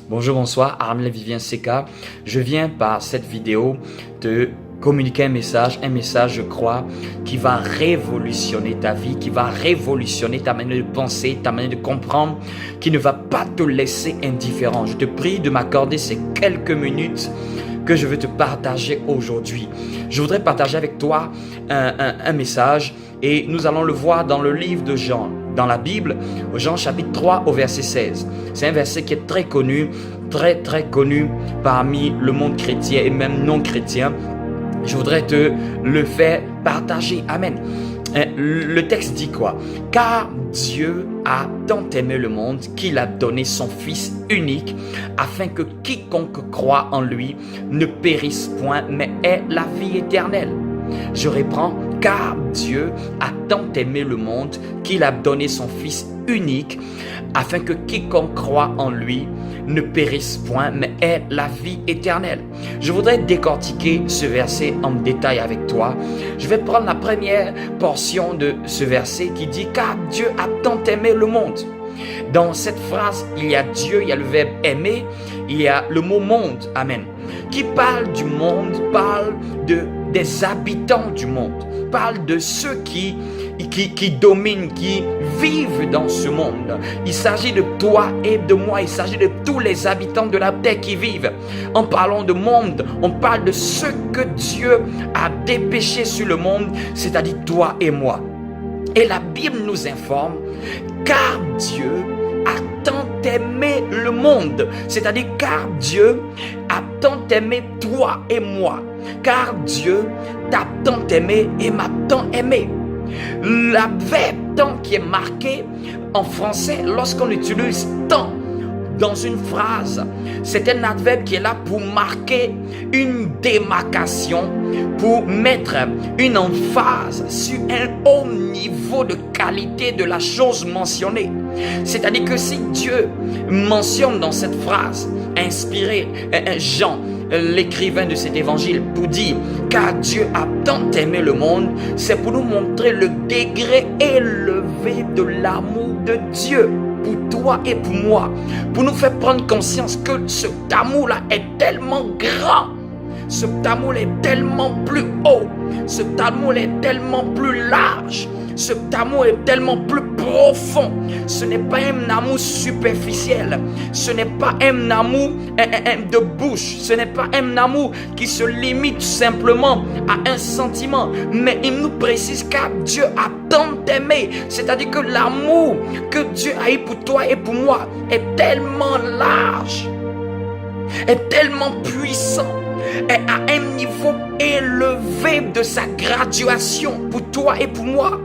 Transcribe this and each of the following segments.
Bonjour, bonsoir, Armel Vivien Seka. Je viens par cette vidéo te communiquer un message, je crois, qui va révolutionner ta vie, qui va révolutionner ta manière de penser, ta manière de comprendre, qui ne va pas te laisser indifférent. Je te prie de m'accorder ces quelques minutes que je veux te partager aujourd'hui. Je voudrais partager avec toi un message et nous allons le voir dans le livre de Jean, dans la Bible, Jean chapitre 3 au verset 16. C'est un verset qui est très connu parmi le monde chrétien et même non chrétien. Je voudrais te le faire partager. Amen. Le texte dit quoi? Car Dieu a tant aimé le monde qu'il a donné son Fils unique afin que quiconque croit en lui ne périsse point mais ait la vie éternelle. Je reprends. Car Dieu a tant aimé le monde qu'il a donné son Fils unique afin que quiconque croit en lui ne périsse point mais ait la vie éternelle. Je voudrais décortiquer ce verset en détail avec toi. Je vais prendre la première portion de ce verset qui dit « Car Dieu a tant aimé le monde ». Dans cette phrase, il y a Dieu, il y a le verbe aimer, il y a le mot monde, amen. Qui parle du monde, parle des habitants du monde, parle de ceux qui dominent, qui vivent dans ce monde. Il s'agit de toi et de moi, il s'agit de tous les habitants de la terre qui vivent. En parlant de monde, on parle de ce que Dieu a dépêché sur le monde, c'est-à-dire toi et moi. Et la Bible nous informe, car Dieu a tant aimé le monde, c'est-à-dire car Dieu a tant aimé toi et moi, car Dieu t'a tant aimé et m'a tant aimé. L'adverbe tant qui est marqué en français lorsqu'on utilise tant dans une phrase, c'est un adverbe qui est là pour marquer une démarcation, pour mettre une emphase sur un haut niveau de qualité de la chose mentionnée. C'est-à-dire que si Dieu mentionne dans cette phrase, inspiré Jean, l'écrivain de cet évangile, pour dire « Car Dieu a tant aimé le monde », c'est pour nous montrer le degré élevé de l'amour de Dieu pour toi et pour moi, pour nous faire prendre conscience que cet amour-là est tellement grand, cet amour est tellement plus haut, cet amour est tellement plus large, cet amour est tellement plus profond. Ce n'est pas un amour superficiel, ce n'est pas un amour de bouche, ce n'est pas un amour qui se limite simplement à un sentiment, mais il nous précise car Dieu a tant aimé, c'est-à-dire que l'amour que Dieu a eu pour toi et pour moi est tellement large, est tellement puissant, est à un niveau élevé de sa graduation pour toi et pour moi.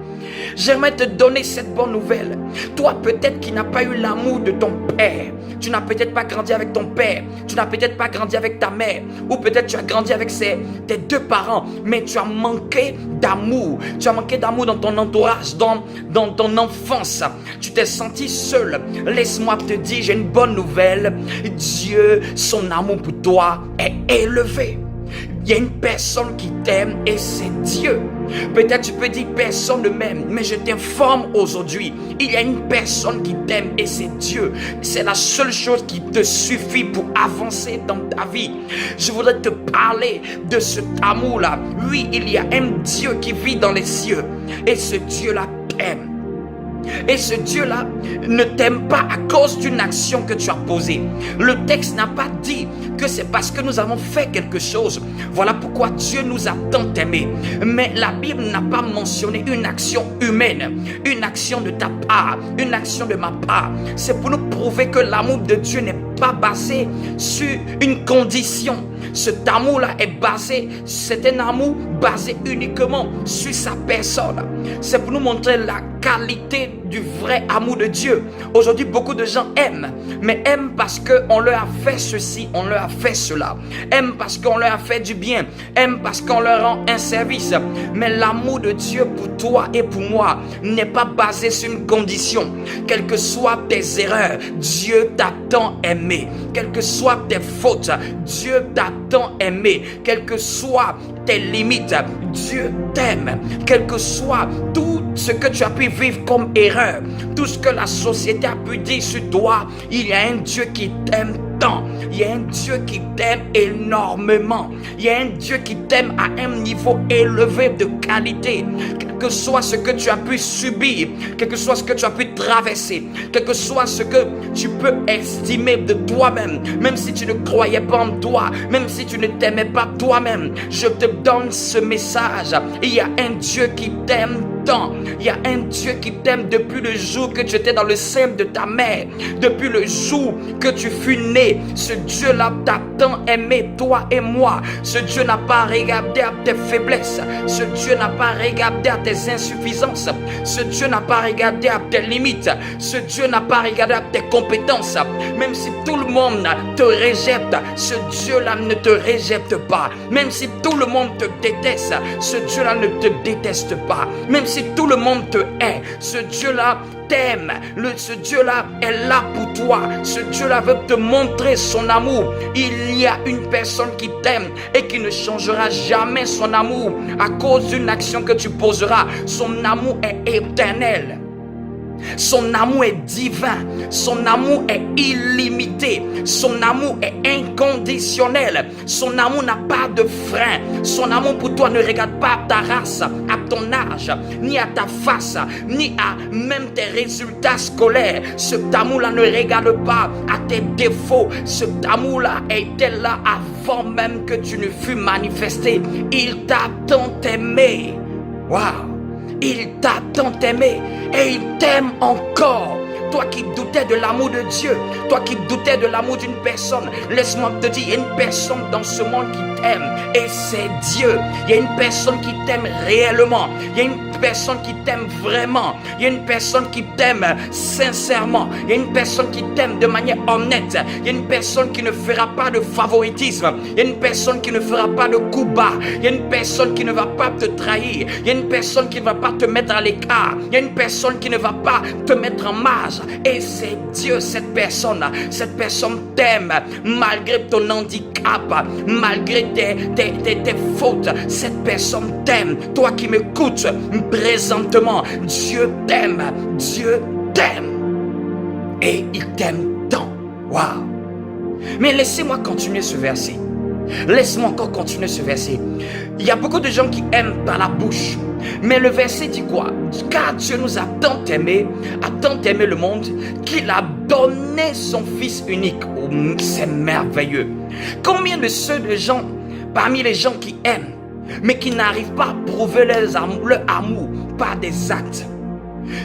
J'aimerais te donner cette bonne nouvelle. Toi peut-être qui n'as pas eu l'amour de ton père, tu n'as peut-être pas grandi avec ton père, tu n'as peut-être pas grandi avec ta mère, ou peut-être tu as grandi avec tes deux parents, mais tu as manqué d'amour, tu as manqué d'amour dans ton entourage, dans ton enfance, tu t'es senti seul. Laisse-moi te dire, j'ai une bonne nouvelle, Dieu, son amour pour toi est élevé. Il y a une personne qui t'aime et c'est Dieu. Peut-être tu peux dire personne ne m'aime, mais je t'informe aujourd'hui, il y a une personne qui t'aime et c'est Dieu. C'est la seule chose qui te suffit pour avancer dans ta vie. Je voudrais te parler de cet amour-là. Oui, il y a un Dieu qui vit dans les cieux et ce Dieu-là t'aime. Et ce Dieu-là ne t'aime pas à cause d'une action que tu as posée. Le texte n'a pas dit que c'est parce que nous avons fait quelque chose. Voilà pourquoi Dieu nous a tant aimés. Mais la Bible n'a pas mentionné une action humaine, une action de ta part, une action de ma part. C'est pour nous prouver que l'amour de Dieu n'est pas basé sur une condition. Cet amour-là est basé, c'est un amour basé uniquement sur sa personne. C'est pour nous montrer la qualité du vrai amour de Dieu. Aujourd'hui, beaucoup de gens aiment, mais aiment parce qu'on leur a fait ceci, on leur a fait cela. Aiment parce qu'on leur a fait du bien, aiment parce qu'on leur rend un service. Mais l'amour de Dieu pour toi et pour moi n'est pas basé sur une condition. Quelles que soient tes erreurs, Dieu t'a tant aimé. Quelles que soient tes fautes, Dieu t'a tant aimé. Quelles que soient tes limites, Dieu t'aime. Quel que soit tout ce que tu as pu vivre comme erreur, tout ce que la société a pu dire sur toi, il y a un Dieu qui t'aime tant. Il y a un Dieu qui t'aime énormément. Il y a un Dieu qui t'aime à un niveau élevé de qualité. Quel que soit ce que tu as pu subir, quel que soit ce que tu as pu traverser, quel que soit ce que tu peux estimer de toi-même, même si tu ne croyais pas en toi, même si tu ne t'aimais pas toi-même, je te donne ce message. Il y a un Dieu qui t'aime tant. Il y a un Dieu qui t'aime depuis le jour que tu étais dans le sein de ta mère, depuis le jour que tu fus né. Ce Dieu-là t'a tant aimé, toi et moi. Ce Dieu n'a pas regardé à tes faiblesses. Ce Dieu n'a pas regardé à tes insuffisances. Ce Dieu n'a pas regardé à tes limites. Ce Dieu n'a pas regardé à tes compétences. Même si tout le monde te rejette, ce Dieu-là ne te rejette pas. Même si tout le monde te déteste, ce Dieu-là ne te déteste pas. Même si tout le monde te hait, ce Dieu-là t'aime. Ce Dieu-là est là pour toi. Ce Dieu-là veut te montrer son amour. Il y a une personne qui t'aime et qui ne changera jamais son amour à cause d'une action que tu poseras. Son amour est éternel. Son amour est divin, son amour est illimité, son amour est inconditionnel, son amour n'a pas de frein, son amour pour toi ne regarde pas à ta race, à ton âge, ni à ta face, ni à même tes résultats scolaires. Cet amour-là ne regarde pas à tes défauts, cet amour-là était là avant même que tu ne fus manifesté. Il t'a tant aimé. Waouh! Il t'a tant aimé et il t'aime encore. Toi qui doutais de l'amour de Dieu, toi qui doutais de l'amour d'une personne, laisse-moi te dire, il y a une personne dans ce monde qui t'aime et c'est Dieu. Il y a une personne qui t'aime réellement. Il y a une personne qui t'aime vraiment. Il y a une personne qui t'aime sincèrement. Il y a une personne qui t'aime de manière honnête. Il y a une personne qui ne fera pas de favoritisme. Il y a une personne qui ne fera pas de coup bas. Il y a une personne qui ne va pas te trahir. Il y a une personne qui ne va pas te mettre à l'écart. Il y a une personne qui ne va pas te mettre en marge. Et c'est Dieu, cette personne t'aime malgré ton handicap, malgré tes fautes. Cette personne t'aime. Toi qui m'écoutes présentement, Dieu t'aime. Dieu t'aime. Et il t'aime tant. Waouh! Mais laissez-moi continuer ce verset. Laisse-moi encore continuer ce verset. Il y a beaucoup de gens qui aiment par la bouche. Mais le verset dit quoi? Car Dieu nous a tant aimé le monde, qu'il a donné son Fils unique. Oh, c'est merveilleux. Combien de ceux de gens, parmi les gens qui aiment, mais qui n'arrivent pas à prouver leur amour par des actes?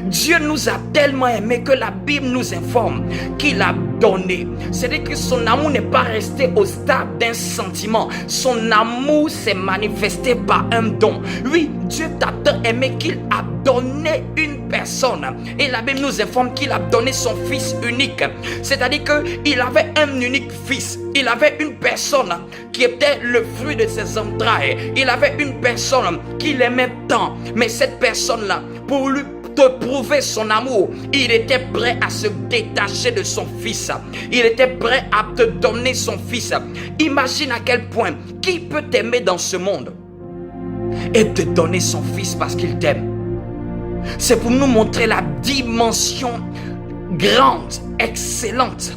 Dieu nous a tellement aimés que la Bible nous informe qu'il a donné. C'est-à-dire que son amour n'est pas resté au stade d'un sentiment. Son amour s'est manifesté par un don. Oui, Dieu t'a tant aimé qu'il a donné une personne. Et la Bible nous informe qu'il a donné son Fils unique. C'est-à-dire qu'il avait un unique Fils. Il avait une personne qui était le fruit de ses entrailles. Il avait une personne qu'il aimait tant. Mais cette personne-là, pour lui te prouver son amour, il était prêt à se détacher de son Fils. Il était prêt à te donner son Fils. Imagine à quel point, qui peut t'aimer dans ce monde et te donner son Fils parce qu'il t'aime? C'est pour nous montrer la dimension grande, excellente,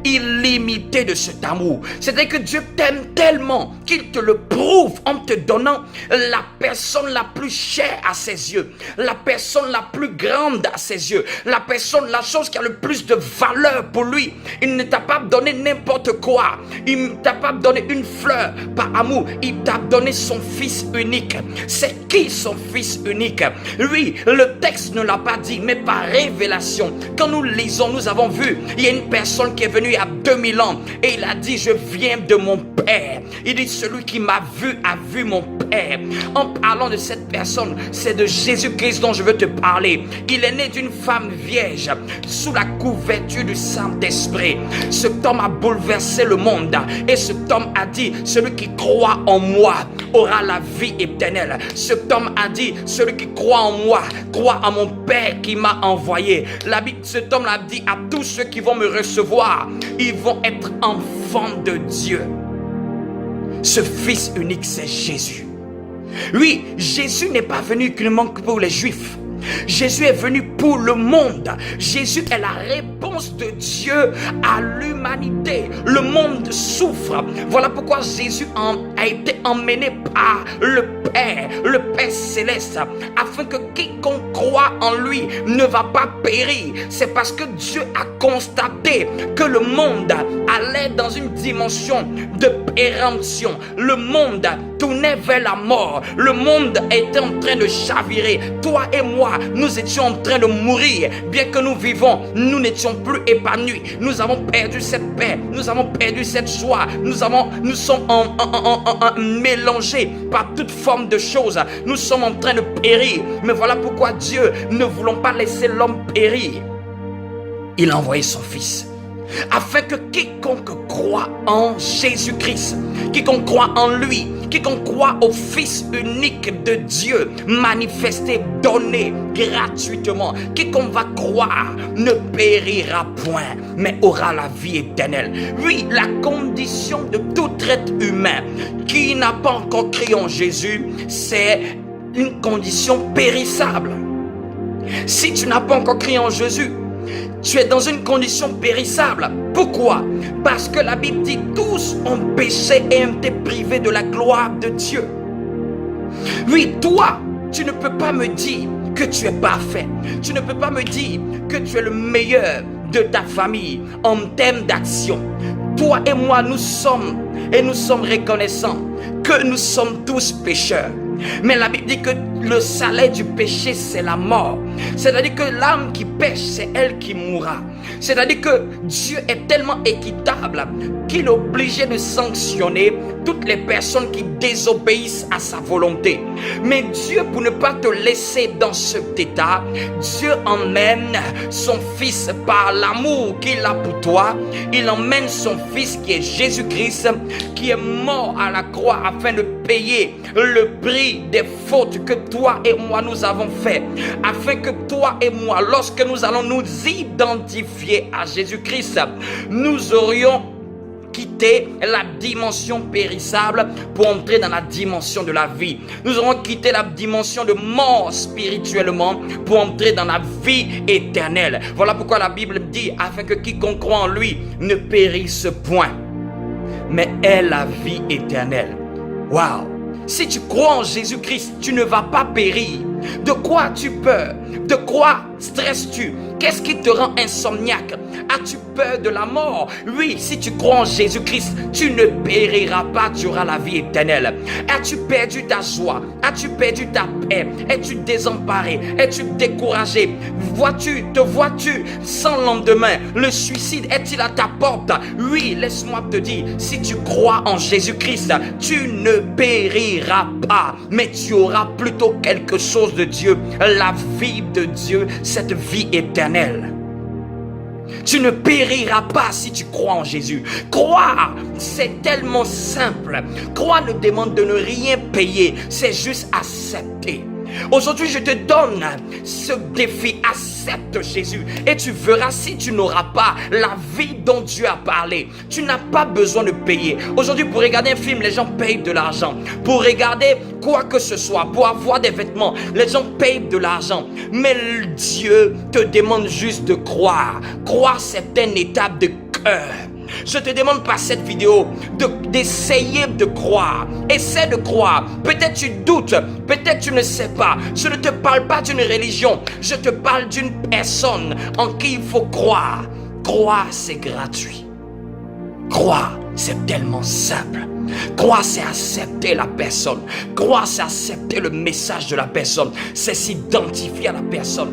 illimité de cet amour. C'est-à-dire que Dieu t'aime tellement qu'il te le prouve en te donnant la personne la plus chère à ses yeux, la personne la plus grande à ses yeux, la personne, la chose qui a le plus de valeur pour lui. Il ne t'a pas donné n'importe quoi. Il ne t'a pas donné une fleur par amour. Il t'a donné son Fils unique. C'est qui son Fils unique? Oui, le texte ne l'a pas dit, mais par révélation. Quand nous lisons, nous avons vu, il y a une personne qui est venue il y a 2000 ans et il a dit: je viens de mon Père. Il dit: celui qui m'a vu a vu mon Père. En parlant de cette personne, c'est de Jésus-Christ dont je veux te parler. Il est né d'une femme vierge sous la couverture du Saint-Esprit. Cet homme a bouleversé le monde et cet homme a dit: celui qui croit en moi aura la vie éternelle. Cet homme a dit: celui qui croit en moi croit en mon Père qui m'a envoyé. Cet homme l'a dit à tous ceux qui vont me recevoir: ils vont être enfants de Dieu. Ce Fils unique, c'est Jésus. Oui, Jésus n'est pas venu uniquement pour les Juifs. Jésus est venu pour le monde. Jésus est la réponse de Dieu à l'humanité. Le monde souffre. Voilà pourquoi Jésus a été emmené par le Père céleste, afin que quiconque croit en lui ne va pas périr. C'est parce que Dieu a constaté que le monde allait dans une dimension de péremption. Le monde tournait vers la mort. Le monde était en train de chavirer. Toi et moi, nous étions en train de mourir. Bien que nous vivons, nous n'étions plus épanouis. Nous avons perdu cette paix. Nous avons perdu cette joie. Nous sommes mélangés par toute forme de choses. Nous sommes en train de périr. Mais voilà pourquoi Dieu, ne voulant pas laisser l'homme périr, il a envoyé son Fils, afin que quiconque croit en Jésus-Christ, quiconque croit en lui, quiconque croit au Fils unique de Dieu, manifesté, donné gratuitement, quiconque va croire ne périra point, mais aura la vie éternelle. Oui, la condition de tout être humain qui n'a pas encore cru en Jésus, c'est une condition périssable. Si tu n'as pas encore cru en Jésus, tu es dans une condition périssable. Pourquoi? Parce que la Bible dit tous ont péché et ont été privés de la gloire de Dieu. Oui, toi, tu ne peux pas me dire que tu es parfait. Tu ne peux pas me dire que tu es le meilleur de ta famille en termes d'action. Toi et moi, nous sommes reconnaissants que nous sommes tous pécheurs. Mais la Bible dit que le salaire du péché, c'est la mort. C'est-à-dire que l'âme qui pêche, c'est elle qui mourra. C'est-à-dire que Dieu est tellement équitable qu'il est obligé de sanctionner toutes les personnes qui désobéissent à sa volonté. Mais Dieu, pour ne pas te laisser dans cet état, Dieu emmène son Fils par l'amour qu'il a pour toi. Il emmène son Fils qui est Jésus-Christ, qui est mort à la croix afin de payer le prix des fautes que toi et moi nous avons fait, afin que toi et moi, lorsque nous allons nous identifier à Jésus-Christ, nous aurions quitté la dimension périssable pour entrer dans la dimension de la vie. Nous aurons quitté la dimension de mort spirituellement pour entrer dans la vie éternelle. Voilà pourquoi la Bible dit, afin que quiconque croit en lui ne périsse point, mais ait la vie éternelle. Waouh! Si tu crois en Jésus-Christ, tu ne vas pas périr. De quoi as-tu peur? De quoi stresses-tu? Qu'est-ce qui te rend insomniaque? As-tu peur de la mort? Oui, si tu crois en Jésus-Christ, tu ne périras pas, tu auras la vie éternelle. As-tu perdu ta joie? As-tu perdu ta paix? Es-tu désemparé? Es-tu découragé? Te vois-tu sans lendemain? Le suicide est-il à ta porte? Oui, laisse-moi te dire, si tu crois en Jésus-Christ, tu ne périras pas, mais tu auras plutôt quelque chose de Dieu, la vie de Dieu, cette vie éternelle. Tu ne périras pas si tu crois en Jésus. Croire, c'est tellement simple. Croire ne demande de ne rien payer, c'est juste accepter. Aujourd'hui, je te donne ce défi. Accepte Jésus et tu verras si tu n'auras pas la vie dont Dieu a parlé. Tu n'as pas besoin de payer. Aujourd'hui, pour regarder un film, les gens payent de l'argent. Pour regarder quoi que ce soit, pour avoir des vêtements, les gens payent de l'argent. Mais Dieu te demande juste de croire. Croire, c'est une étape de cœur. Je te demande par cette vidéo d'essayer de croire. Essaie de croire. Peut-être tu doutes, peut-être tu ne sais pas. Je ne te parle pas d'une religion. Je te parle d'une personne en qui il faut croire. Croire, c'est gratuit. Croire, c'est tellement simple. Croire, c'est accepter la personne. Croire, c'est accepter le message de la personne. C'est s'identifier à la personne.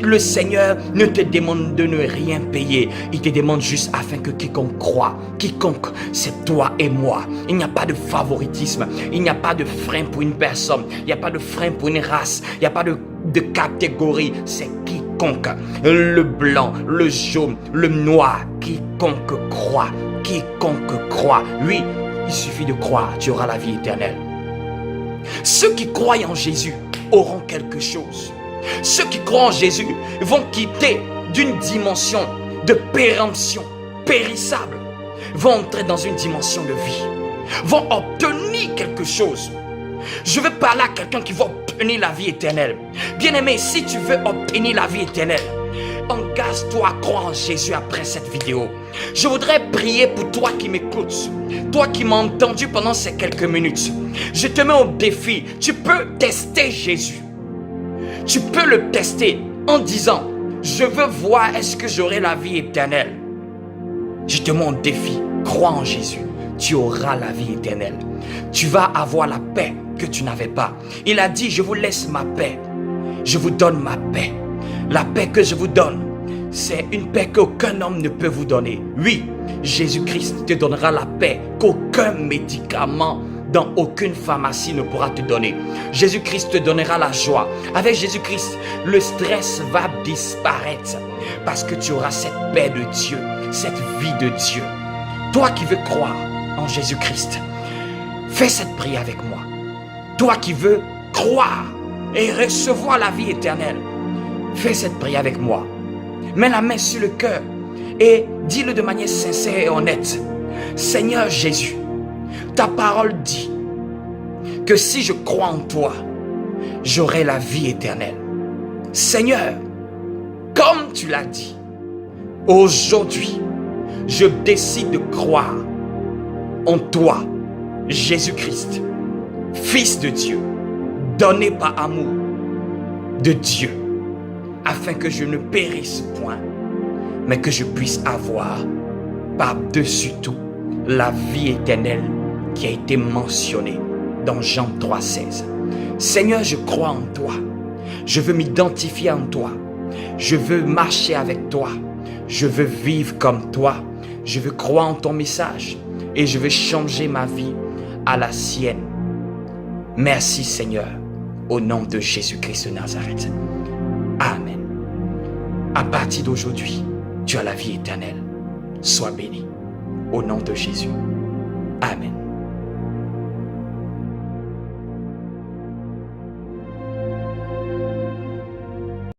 Le Seigneur ne te demande de ne rien payer. Il te demande juste afin que quiconque croit. Quiconque, c'est toi et moi. Il n'y a pas de favoritisme. Il n'y a pas de frein pour une personne. Il n'y a pas de frein pour une race. Il n'y a pas de catégorie. C'est quiconque. Le blanc, le jaune, le noir. Quiconque croit. Quiconque croit. Oui. Il suffit de croire, tu auras la vie éternelle. Ceux qui croient en Jésus auront quelque chose. Ceux qui croient en Jésus vont quitter d'une dimension de péremption, périssable, vont entrer dans une dimension de vie, vont obtenir quelque chose. Je vais parler à quelqu'un qui va obtenir la vie éternelle. Bien-aimé, si tu veux obtenir la vie éternelle, engage-toi à croire en Jésus après cette vidéo. Je voudrais prier pour toi qui m'écoutes, toi qui m'as entendu pendant ces quelques minutes. Je te mets au défi, tu peux tester Jésus. Tu peux le tester en disant, je veux voir est-ce que j'aurai la vie éternelle. Je te mets au défi, crois en Jésus, tu auras la vie éternelle. Tu vas avoir la paix que tu n'avais pas. Il a dit, je vous laisse ma paix, je vous donne ma paix. La paix que je vous donne, c'est une paix qu'aucun homme ne peut vous donner. Oui, Jésus-Christ te donnera la paix qu'aucun médicament dans aucune pharmacie ne pourra te donner. Jésus-Christ te donnera la joie. Avec Jésus-Christ, le stress va disparaître parce que tu auras cette paix de Dieu, cette vie de Dieu. Toi qui veux croire en Jésus-Christ, fais cette prière avec moi. Toi qui veux croire et recevoir la vie éternelle, fais cette prière avec moi. Mets la main sur le cœur et dis-le de manière sincère et honnête. Seigneur Jésus, ta parole dit que si je crois en toi, j'aurai la vie éternelle. Seigneur, comme tu l'as dit, aujourd'hui, je décide de croire en toi, Jésus-Christ, Fils de Dieu, donné par amour de Dieu, afin que je ne périsse point, mais que je puisse avoir par-dessus tout la vie éternelle qui a été mentionnée dans Jean 3,16. Seigneur, je crois en toi. Je veux m'identifier en toi. Je veux marcher avec toi. Je veux vivre comme toi. Je veux croire en ton message et je veux changer ma vie à la sienne. Merci Seigneur, au nom de Jésus-Christ de Nazareth. Amen. À partir d'aujourd'hui, tu as la vie éternelle. Sois béni. Au nom de Jésus. Amen.